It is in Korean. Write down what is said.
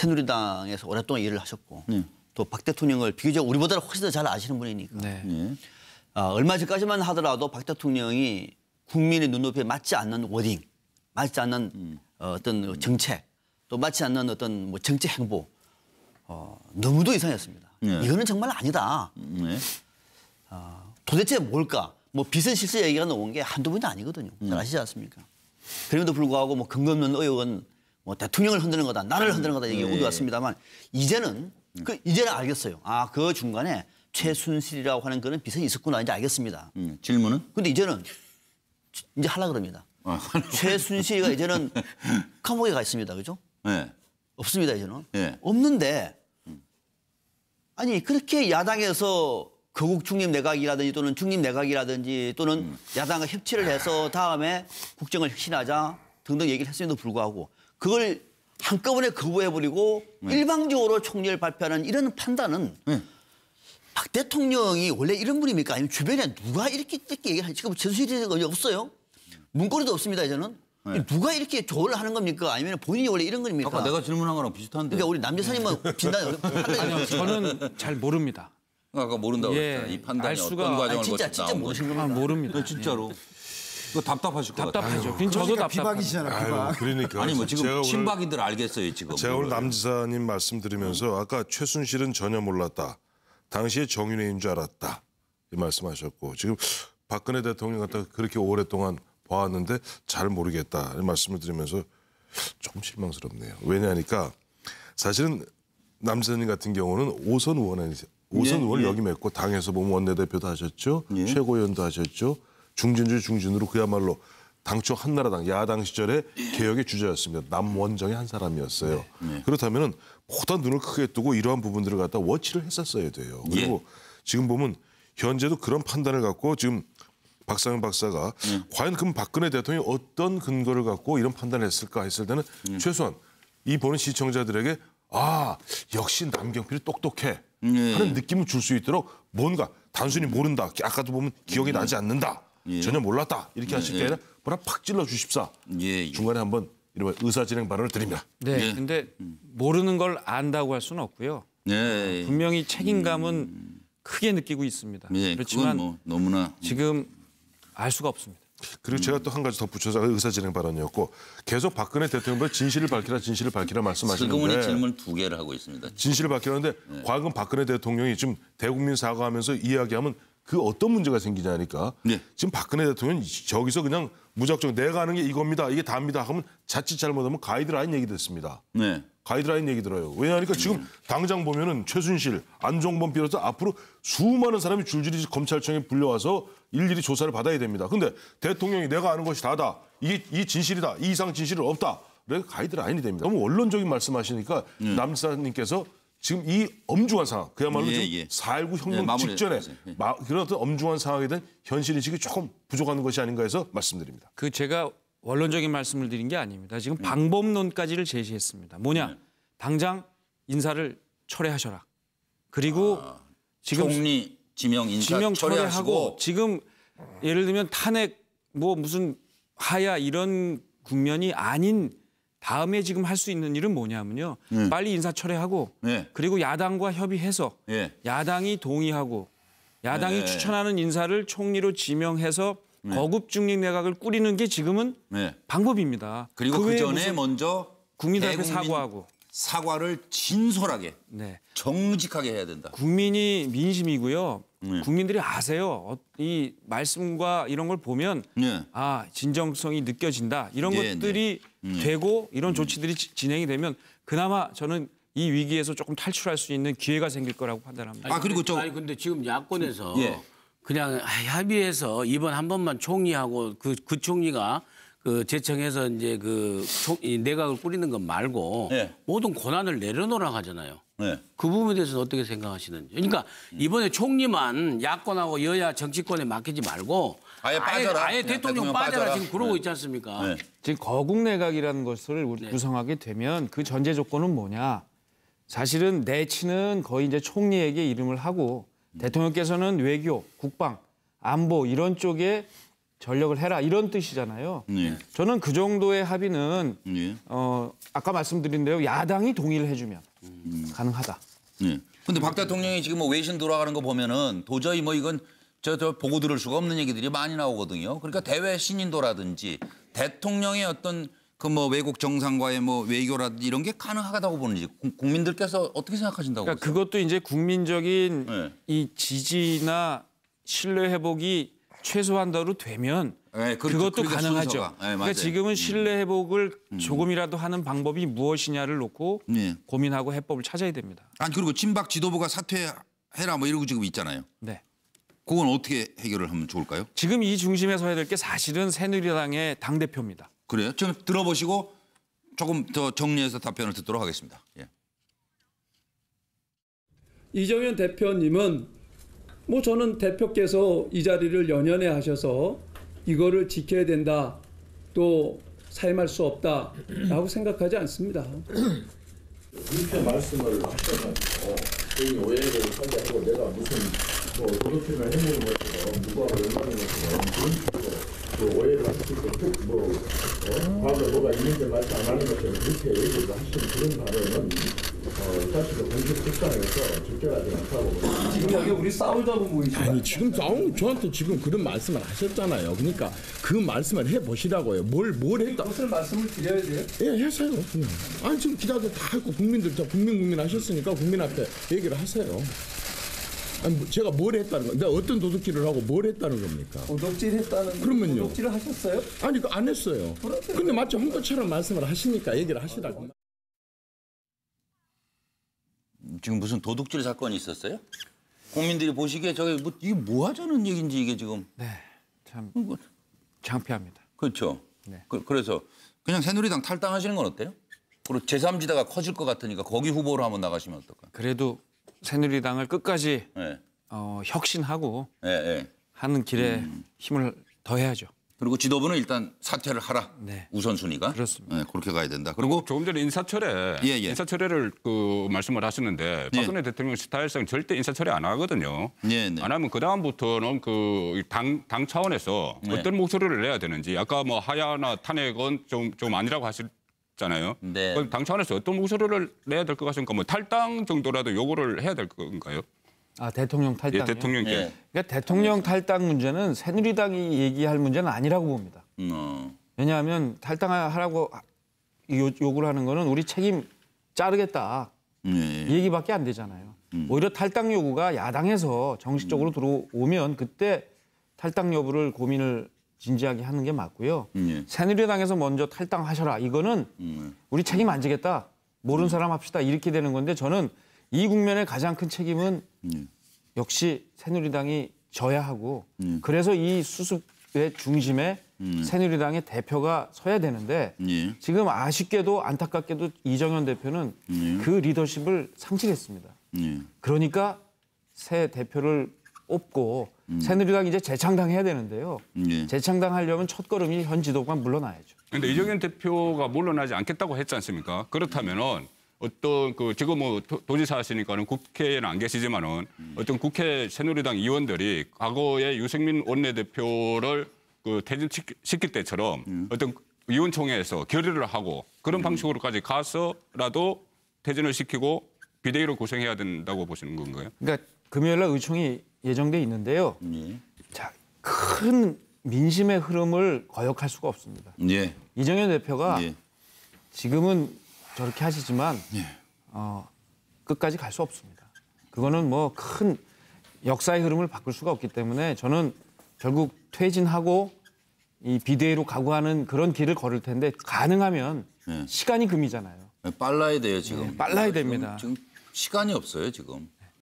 새누리당에서 오랫동안 일을 하셨고 또 박 대통령을 비교적 우리보다 훨씬 더 잘 아시는 분이니까 얼마 전까지만 하더라도 박 대통령이 국민의 눈높이에 맞지 않는 워딩, 맞지 않는 어떤 정책, 또 맞지 않는 어떤 뭐 정책 행보 너무도 이상했습니다. 이거는 정말 아니다. 도대체 뭘까? 뭐 비선 실세 얘기가 나온 게 한두 번이 아니거든요. 잘 아시지 않습니까? 그럼에도 불구하고 뭐 근거 없는 의혹은 뭐 대통령을 흔드는 거다, 나를 흔드는 거다 얘기가 오갔습니다만 이제는 이제는 알겠어요. 아, 그 중간에 최순실이라고 하는 그런 비선이 있었구나 이제 알겠습니다. 질문은? 근데 이제는 이제 하려고 그럽니다. 최순실이가 이제는 감옥에 가 있습니다. 그죠? 네. 없습니다, 이제는. 네. 없는데 아니 그렇게 야당에서 거국 중립 내각이라든지 또는 중립 내각이라든지 또는 야당과 협치를 해서 다음에 국정을 혁신하자 등등 얘기를 했음에도 불구하고 그걸 한꺼번에 거부해버리고 일방적으로 총리를 발표하는 이런 판단은 박 대통령이 원래 이런 분입니까? 아니면 주변에 누가 이렇게 얘기를 하지? 지금 최순실이 없어요? 문고리도 없습니다, 이제는. 누가 이렇게 조언을 하는 겁니까? 아니면 본인이 원래 이런 겁니까? 아까 내가 질문한 거랑 비슷한데. 그러니까 우리 남 여사님은 판단이 아니요, 저는 잘 모릅니다. 아까 모른다고 그랬잖아요. 이 판단이 어떤 과정을 거쳐 진짜 모르시는 겁니다. 모릅니다. 진짜로. 그거 답답하실 것 같아요. 답답하죠. 저도 답답하죠. 비박이시잖아, 비박. 그러니까 아니 뭐 지금 제가 친박이들 알겠어요 지금. 제가 오늘 남 지사님 말씀 드리면서 아까 최순실은 전혀 몰랐다. 당시에 정윤회인 줄 알았다. 이 말씀하셨고 지금 박근혜 대통령 갖다 그렇게 오랫동안 봐왔는데 잘 모르겠다. 이 말씀을 드리면서 조금 실망스럽네요. 왜냐하니까 사실은 남 지사님 같은 경우는 오선 의원을 역임했고 당에서 보면 원내대표도 하셨죠. 최고위원도 하셨죠. 중진으로 그야말로 당초 한나라당 야당 시절에 개혁의 주자였습니다. 남원정의 한 사람이었어요. 그렇다면 보다 눈을 크게 뜨고 이러한 부분들을 갖다 워치를 했었어야 돼요. 그리고 지금 보면 현재도 그런 판단을 갖고 지금 박상현 박사가 과연 그럼 박근혜 대통령이 어떤 근거를 갖고 이런 판단을 했을까 했을 때는 최소한 이 보는 시청자들에게 아 역시 남경필이 똑똑해 하는 느낌을 줄 수 있도록 뭔가 단순히 모른다. 아까도 보면 기억이 나지 않는다. 전혀 몰랐다. 이렇게 하실 게 아니라 뭐라 팍 찔러 주십사. 중간에 한번 이런 의사진행 발언을 드립니다. 네, 근데 모르는 걸 안다고 할 수는 없고요. 분명히 책임감은 크게 느끼고 있습니다. 그렇지만 뭐 너무나 지금 알 수가 없습니다. 그리고 제가 또 한 가지 덧붙여서 의사진행 발언이었고 계속 박근혜 대통령과 진실을 밝히라 말씀하시는데 슬그머니 질문 2개를 하고 있습니다. 진실을 밝히라는데 과연 박근혜 대통령이 지금 대국민 사과하면서 이야기하면 그 어떤 문제가 생기냐니까 지금 박근혜 대통령은 저기서 그냥 무작정 내가 하는 게 이겁니다. 이게 다입니다. 하면 자칫 잘못하면 가이드라인 얘기 됐습니다. 가이드라인 얘기 들어요. 왜냐하니까 지금 당장 보면은 최순실, 안종범 비롯해서 앞으로 수많은 사람이 줄줄이 검찰청에 불려와서 일일이 조사를 받아야 됩니다. 근데 대통령이 내가 아는 것이 다다. 이게 진실이다. 이 이상 진실은 없다. 그래서 가이드라인이 됩니다. 너무 원론적인 말씀하시니까 남 지사님께서 지금 이 엄중한 상황, 그야말로 지금 4.19 혁명 직전에 그런 어떤 엄중한 상황에 대한 현실인식이 조금 부족한 것이 아닌가 해서 말씀드립니다. 제가 원론적인 말씀을 드린 게 아닙니다. 지금 방법론까지를 제시했습니다. 뭐냐? 당장 인사를 철회하셔라. 그리고 지금 총리 지명 인사 철회하고 지금 예를 들면 탄핵 뭐 무슨 하야 이런 국면이 아닌 다음에 지금 할 수 있는 일은 뭐냐면요. 빨리 인사 철회하고 그리고 야당과 협의해서 야당이 동의하고 야당이 추천하는 인사를 총리로 지명해서 거급 중립 내각을 꾸리는 게 지금은 방법입니다. 그리고 그 전에 먼저 국민들 앞에 사과하고 사과를 진솔하게 정직하게 해야 된다. 국민이 민심이고요. 국민들이 아세요. 이 말씀과 이런 걸 보면 아 진정성이 느껴진다. 이런 것들이 되고 이런 조치들이 진행이 되면 그나마 저는 이 위기에서 조금 탈출할 수 있는 기회가 생길 거라고 판단합니다. 그리고 근데 지금 야권에서 그냥 합의해서 이번 한 번만 총리하고 그 총리가 제청해서 이제 내각을 꾸리는 것 말고 모든 권한을 내려놓으라고 하잖아요. 그 부분에 대해서는 어떻게 생각하시는지. 그러니까 이번에 총리만 야권하고 여야 정치권에 맡기지 말고 아예 빠져라. 아예 대통령 빠져라 지금 그러고 있지 않습니까? 지금 거국 내각이라는 것을 구성하게 되면 그 전제 조건은 뭐냐? 사실은 내치는 거의 이제 총리에게 이름을 하고 대통령께서는 외교, 국방, 안보 이런 쪽에 전력을 해라 이런 뜻이잖아요. 네. 저는 그 정도의 합의는 네. 아까 말씀드린 대로 야당이 동의를 해주면 가능하다. 네. 근데 박 대통령이 지금 뭐 외신 돌아가는 거 보면은 도저히 뭐 이건 저 보고 들을 수가 없는 얘기들이 많이 나오거든요. 그러니까 대외 신인도라든지 대통령의 어떤 그 뭐 외국 정상과의 뭐 외교라든지 이런 게 가능하다고 보는지 국민들께서 어떻게 생각하신다고 그러니까 보세요? 그것도 이제 국민적인 네. 이 지지나 신뢰 회복이 최소한도로 되면 네, 그렇죠. 그것도 그러니까 가능하죠. 순서가. 네, 그러니까 맞아요. 지금은 신뢰 회복을 조금이라도 하는 방법이 무엇이냐를 놓고 네. 고민하고 해법을 찾아야 됩니다. 아니 그리고 친박 지도부가 사퇴해라 뭐 이러고 지금 있잖아요. 네. 그건 어떻게 해결을 하면 좋을까요? 지금 이 중심에 서야 될 게 사실은 새누리당의 당대표입니다. 그래요? 지금 들어보시고 조금 더 정리해서 답변을 듣도록 하겠습니다. 예. 이정현 대표님은 뭐 저는 대표께서 이 자리를 연연해 하셔서 이거를 지켜야 된다, 또 사임할 수 없다라고 생각하지 않습니다. 이렇게 말씀을 하셔가지고 괜히 오해를 하게 하고 내가 무슨 뭐 도덕질을 해내는 것처럼 누구하고 연관하는 것처럼 그런 식으로 그 오해를 할 수 있고 뭐 과거에 뭐가 있는데 말씀 안 하는 것처럼 그렇게 얘기를 하시는 그런 발언은 사실은 공식 식당에서 적절하지 않다고. 지금 여기 우리 싸우자고 모이시죠. 아니 지금 저한테 지금 그런 말씀을 하셨잖아요. 그러니까 그 말씀을 해보시라고요. 뭘 했다. 무슨 말씀을 드려야 돼요? 예, 했어요. 그냥. 아니 지금 기자들 다 했고 국민들 다 국민 하셨으니까 국민 앞에 얘기를 하세요. 아니 제가 뭘 했다는 거, 내가 어떤 도둑질을 하고 뭘 했다는 겁니까? 도둑질 했다는. 그러면요. 도둑질을 하셨어요? 아니 그 안 했어요. 근데 마치 홍보처럼 말씀을 하시니까 얘기를 하시라고. 지금 무슨 도둑질 사건이 있었어요? 국민들이 보시기에 저게 뭐 이게 뭐 하자는 얘기인지 이게 지금. 네, 참 창피합니다. 그렇죠. 네. 그래서 그냥 새누리당 탈당하시는 건 어때요? 그리고 제3지대가 커질 것 같으니까 거기 후보로 한번 나가시면 어떨까요? 그래도 새누리당을 끝까지 네. 혁신하고 네. 하는 길에 힘을 더해야죠. 그리고 지도부는 일단 사퇴를 하라. 네. 우선순위가. 그렇습니다. 네, 그렇게 가야 된다. 그리고 조금 전에 인사철회, 예. 인사철회를 그 말씀을 하셨는데 박근혜 대통령 스타일상 절대 인사철회 안 하거든요. 네. 안 하면 그 다음부터는 그 당 차원에서 어떤 목소리를 내야 되는지 아까 뭐 하야나 탄핵은 좀 아니라고 하셨잖아요. 네. 그럼 당 차원에서 어떤 목소리를 내야 될 것 같습니까? 뭐 탈당 정도라도 요구를 해야 될 건가요? 아, 대통령 탈당이요? 예, 대통령께. 예. 그러니까 대통령 탈당 문제는 새누리당이 얘기할 문제는 아니라고 봅니다. 왜냐하면 탈당하라고 요구를 하는 거는 우리 책임 자르겠다. 이 얘기밖에 안 되잖아요. 오히려 탈당 요구가 야당에서 정식적으로 들어오면 그때 탈당 여부를 고민을 진지하게 하는 게 맞고요. 새누리당에서 먼저 탈당하셔라. 이거는 우리 책임 안 지겠다. 모르는 사람 합시다. 이렇게 되는 건데 저는 이 국면의 가장 큰 책임은 역시 새누리당이 져야 하고 그래서 이 수습의 중심에 새누리당의 대표가 서야 되는데 지금 아쉽게도 안타깝게도 이정현 대표는 그 리더십을 상실했습니다. 그러니까 새 대표를 뽑고 새누리당 이제 재창당해야 되는데요. 재창당하려면 첫걸음이 현 지도부가 물러나야죠. 그런데 이정현 대표가 물러나지 않겠다고 했지 않습니까? 그렇다면은 어떤 그 지금 뭐 도지사 하시니까는 국회에는 안 계시지만은 어떤 국회 새누리당 의원들이 과거에 유승민 원내대표를 그 퇴진시킬 때처럼 어떤 의원총회에서 결의를 하고 그런 방식으로까지 가서라도 퇴진을 시키고 비대위로 구성해야 된다고 보시는 건가요? 그러니까 금요일 날 의총이 예정돼 있는데요. 자, 큰 민심의 흐름을 거역할 수가 없습니다. 이정현 대표가 지금은 저렇게 하시지만 끝까지 갈 수 없습니다. 그거는 뭐 큰 역사의 흐름을 바꿀 수가 없기 때문에 저는 결국 퇴진하고 이 비대위로 가고하는 그런 길을 걸을 텐데 가능하면 시간이 금이잖아요. 빨라야 돼요 지금. 빨라야 됩니다. 지금 시간이 없어요 지금.